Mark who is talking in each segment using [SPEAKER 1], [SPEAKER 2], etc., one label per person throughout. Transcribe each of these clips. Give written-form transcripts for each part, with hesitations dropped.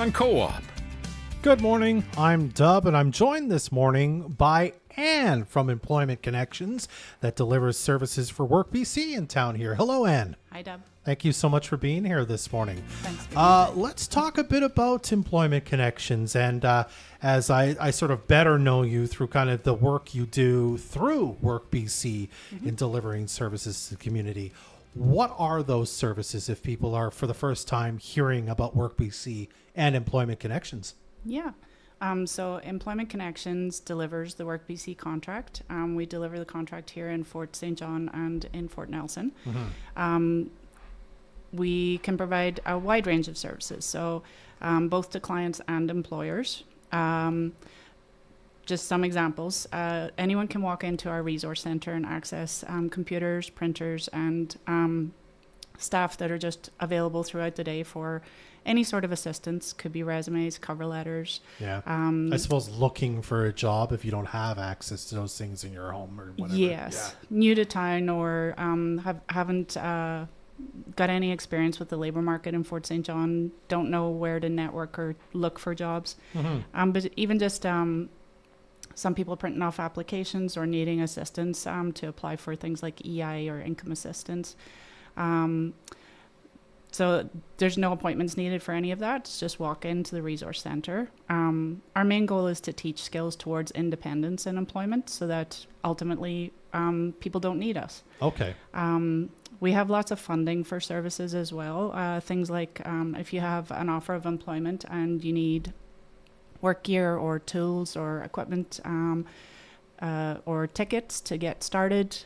[SPEAKER 1] on Co-op.
[SPEAKER 2] Good morning, I'm Dub, and I'm joined this morning by Anne from Employment Connections that delivers services for Work BC in town here. Hello, Anne.
[SPEAKER 3] Hi, Dub.
[SPEAKER 2] Thank you so much for being here this morning.
[SPEAKER 3] Thanks for being here.
[SPEAKER 2] Let's talk a bit about Employment Connections, and as I sort of better know you through kind of the work you do through Work BC in delivering services to the community. What are those services if people are for the first time hearing about Work BC and Employment Connections?
[SPEAKER 3] Yeah. So Employment Connections delivers the Work BC contract. We deliver the contract here in Fort St. John and in Fort Nelson. We can provide a wide range of services, so both to clients and employers. Just some examples. Anyone can walk into our resource center and access computers, printers, and staff that are just available throughout the day for any sort of assistance. Could be resumes, cover letters.
[SPEAKER 2] Yeah. I suppose looking for a job if you don't have access to those things in your home or whatever.
[SPEAKER 3] Yes. New to town or haven't got any experience with the labor market in Fort St. John, don't know where to network or look for jobs. But even just some people printing off applications or needing assistance to apply for things like EI or income assistance. So there's no appointments needed for any of that. It's just walk into the resource center. Our main goal is to teach skills towards independence in employment so that ultimately people don't need us.
[SPEAKER 2] Okay.
[SPEAKER 3] We have lots of funding for services as well. Things like if you have an offer of employment and you need work gear or tools or equipment or tickets to get started,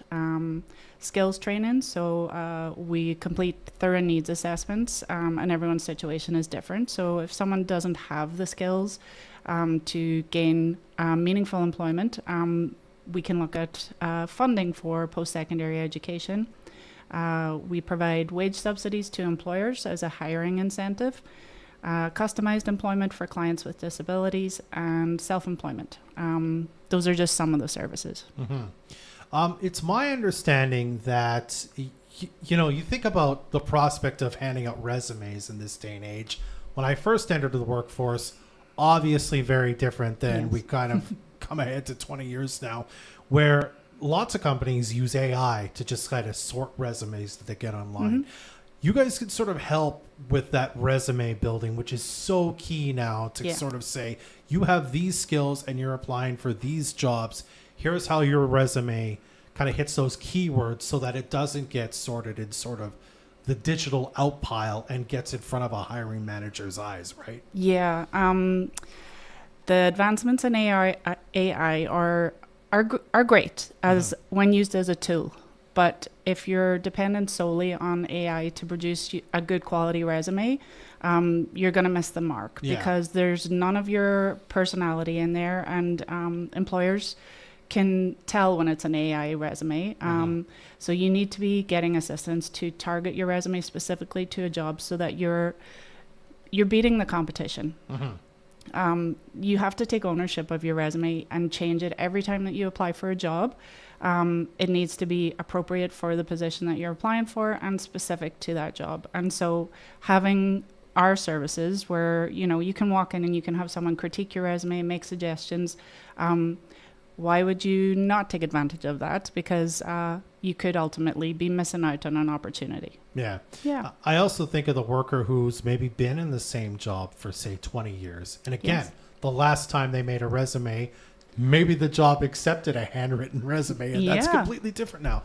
[SPEAKER 3] skills training. So we complete thorough needs assessments and everyone's situation is different. So if someone doesn't have the skills to gain meaningful employment, we can look at funding for post-secondary education. We provide wage subsidies to employers as a hiring incentive, customized employment for clients with disabilities, and self-employment. Those are just some of the services.
[SPEAKER 2] It's my understanding that, you think about the prospect of handing out resumes in this day and age. When I first entered the workforce, obviously very different than we kind of come ahead to 20 years now, where lots of companies use AI to just kind of sort resumes that they get online. You guys could sort of help with that resume building, which is so key now to sort of say, you have these skills and you're applying for these jobs. Here's how your resume kind of hits those keywords so that it doesn't get sorted in sort of the digital out pile and gets in front of a hiring manager's eyes, right?
[SPEAKER 3] Yeah. The advancements in AI are great as when used as a tool. But if you're dependent solely on AI to produce a good quality resume, you're going to miss the mark because there's none of your personality in there, and employers can tell when it's an AI resume. So you need to be getting assistance to target your resume specifically to a job so that you're beating the competition. You have to take ownership of your resume and change it every time that you apply for a job. It needs to be appropriate for the position that you're applying for and specific to that job. And so having our services where, you can walk in and you can have someone critique your resume, make suggestions. Why would you not take advantage of that? Because you could ultimately be missing out on an opportunity.
[SPEAKER 2] Yeah.
[SPEAKER 3] Yeah.
[SPEAKER 2] I also think of the worker who's maybe been in the same job for, say, 20 years. And again, the last time they made a resume, maybe the job accepted a handwritten resume, and that's completely different now.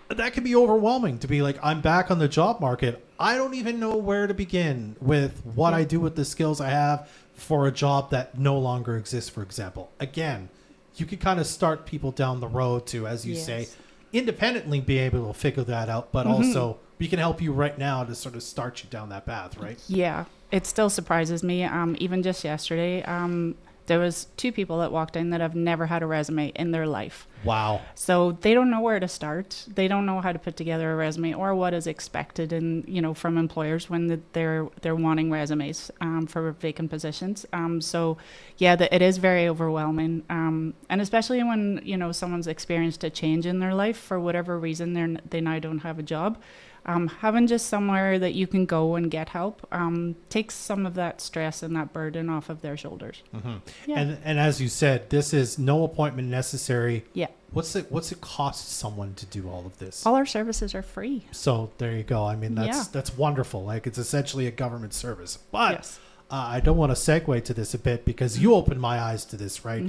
[SPEAKER 2] That can be overwhelming to be like, I'm back on the job market. I don't even know where to begin with what I do with the skills I have for a job that no longer exists, for example. Again, you could kind of start people down the road to, as you say, independently be able to figure that out, but also we can help you right now to sort of start you down that path, right?
[SPEAKER 3] Yeah, it still surprises me. Even just yesterday, there was 2 people that walked in that have never had a resume in their life.
[SPEAKER 2] Wow.
[SPEAKER 3] So they don't know where to start. They don't know how to put together a resume or what is expected from employers when they're wanting resumes for vacant positions. It is very overwhelming. And especially when, someone's experienced a change in their life for whatever reason, they now don't have a job. Having just somewhere that you can go and get help takes some of that stress and that burden off of their shoulders. Yeah.
[SPEAKER 2] And as you said, this is no appointment necessary.
[SPEAKER 3] Yeah.
[SPEAKER 2] What's it cost someone to do all of this?
[SPEAKER 3] All our services are free.
[SPEAKER 2] So there you go. I mean, that's wonderful. Like, it's essentially a government service. But
[SPEAKER 3] Yes.
[SPEAKER 2] I don't want to segue to this a bit because you opened my eyes to this, right?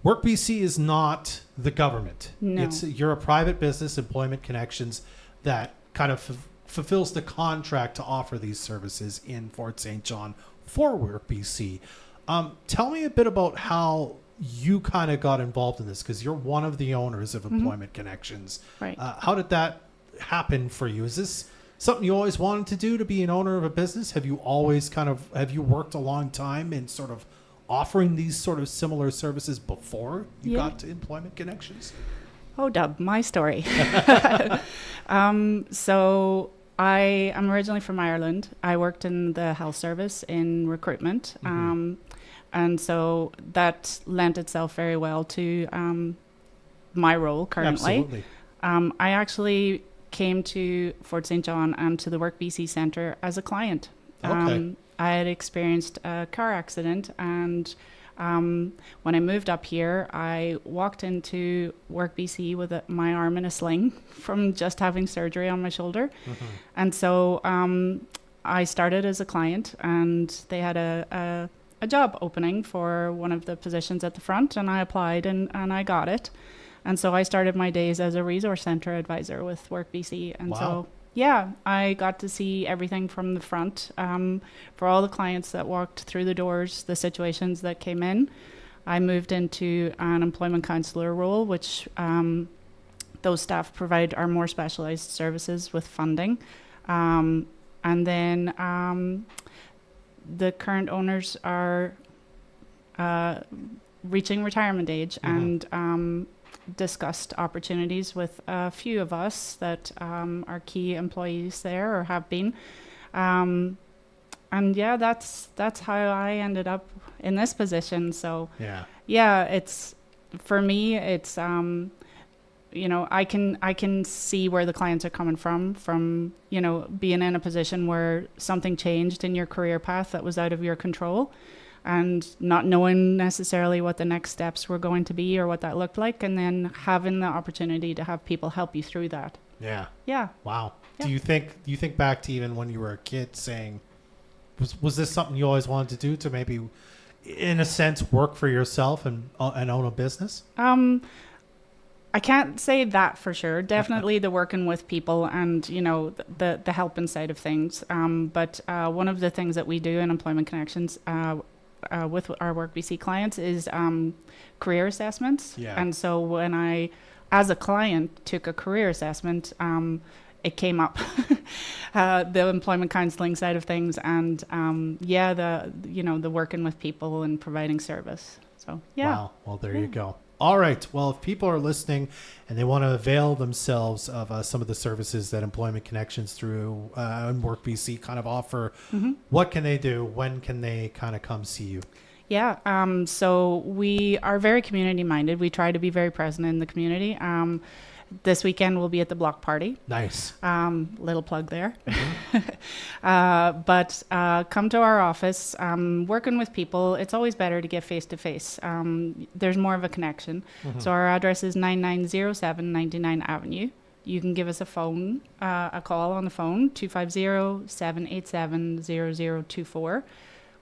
[SPEAKER 2] Work BC is not the government.
[SPEAKER 3] No.
[SPEAKER 2] You're a private business, Employment Connections, that kind of fulfills the contract to offer these services in Fort St. John for Work BC. Tell me a bit about how you kind of got involved in this, because you're one of the owners of Employment Connections.
[SPEAKER 3] Right.
[SPEAKER 2] How did that happen for you? Is this something you always wanted to do, to be an owner of a business? Have you always have you worked a long time in sort of offering these sort of similar services before you got to Employment Connections?
[SPEAKER 3] Oh, Dub, my story. So I am originally from Ireland. I worked in the health service in recruitment. And so that lent itself very well to my role currently.
[SPEAKER 2] Absolutely.
[SPEAKER 3] I actually came to Fort St. John and to the Work BC Centre as a client.
[SPEAKER 2] Okay.
[SPEAKER 3] I had experienced a car accident, and when I moved up here, I walked into Work BC with my arm in a sling from just having surgery on my shoulder. And so I started as a client, and they had a job opening for one of the positions at the front, and I applied and I got it. And so I started my days as a resource centre advisor with Work BC. And so, yeah, I got to see everything from the front for all the clients that walked through the doors, the situations that came in. I moved into an employment counsellor role, which those staff provide our more specialised services with funding. And then the current owners are reaching retirement age and discussed opportunities with a few of us that are key employees there or have been. And yeah, that's how I ended up in this position. So yeah, it's, for me, it's you know, I can see where the clients are coming from, you know, being in a position where something changed in your career path that was out of your control, and not knowing necessarily what the next steps were going to be or what that looked like, and then having the opportunity to have people help you through that. Yeah.
[SPEAKER 2] Wow.
[SPEAKER 3] Yeah.
[SPEAKER 2] Do you think back to even when you were a kid, saying, was this something you always wanted to do, to maybe, in a sense, work for yourself and own a business?
[SPEAKER 3] I can't say that for sure. Definitely the working with people and, you know, the helping side of things. But one of the things that we do in Employment Connections with our Work BC clients is career assessments. And so when I, as a client, took a career assessment, it came up, the employment counselling side of things, and the working with people and providing service. So yeah.
[SPEAKER 2] Wow. Well, there you go. All right. Well, if people are listening and they want to avail themselves of some of the services that Employment Connections through and Work BC kind of offer, what can they do? When can they kind of come see you?
[SPEAKER 3] Yeah. So we are very community minded. We try to be very present in the community. This weekend we'll be at the block party.
[SPEAKER 2] Nice.
[SPEAKER 3] Little plug there. But come to our office. Working with people, it's always better to get face to face. There's more of a connection. So our address is 9907 99 Avenue. You can give us a call on the phone, 250-787-0024.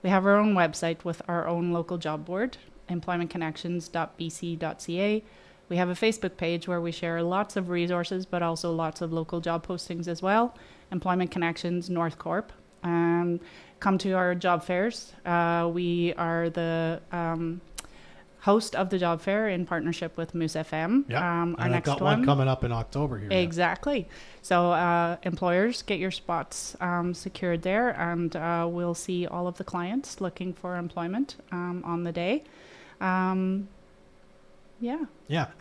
[SPEAKER 3] We have our own website with our own local job board, employmentconnections.bc.ca. We have a Facebook page where we share lots of resources, but also lots of local job postings as well. Employment Connections North Corp. Come to our job fairs. We are the host of the job fair in partnership with Moose FM.
[SPEAKER 2] Yeah,
[SPEAKER 3] our next
[SPEAKER 2] got one coming up in October here.
[SPEAKER 3] Exactly. So employers, get your spots secured there, and we'll see all of the clients looking for employment on the day.
[SPEAKER 2] Yeah.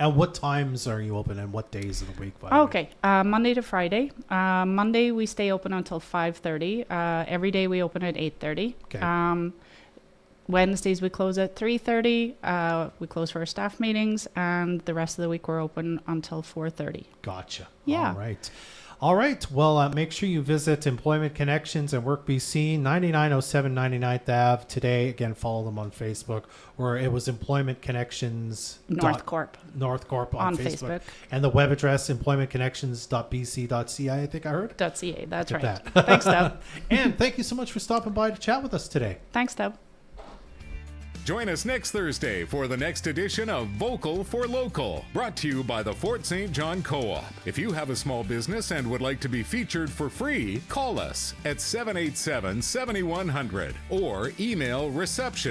[SPEAKER 2] And what times are you open, and what days of the week?
[SPEAKER 3] Okay. Monday to Friday. Monday we stay open until 5:30. Every day we open at 8:30.
[SPEAKER 2] Okay.
[SPEAKER 3] Wednesdays we close at 3:30. We close for our staff meetings, and the rest of the week we're open until 4:30.
[SPEAKER 2] Gotcha.
[SPEAKER 3] Yeah.
[SPEAKER 2] All right. All right. Well, make sure you visit Employment Connections and Work BC, 9907 99th Ave today. Again, follow them on Facebook, or it was Employment Connections
[SPEAKER 3] North Corp
[SPEAKER 2] North Corp on Facebook.
[SPEAKER 3] Facebook.
[SPEAKER 2] And the web address, employmentconnections.bc.ca, I think I heard.
[SPEAKER 3] .ca. That's
[SPEAKER 2] Look
[SPEAKER 3] right.
[SPEAKER 2] at that.
[SPEAKER 3] Thanks, Deb.
[SPEAKER 2] And thank you so much for stopping by to chat with us today.
[SPEAKER 3] Thanks, Deb.
[SPEAKER 1] Join us next Thursday for the next edition of Vocal for Local, brought to you by the Fort St. John Co-op. If you have a small business and would like to be featured for free, call us at 787-7100 or email reception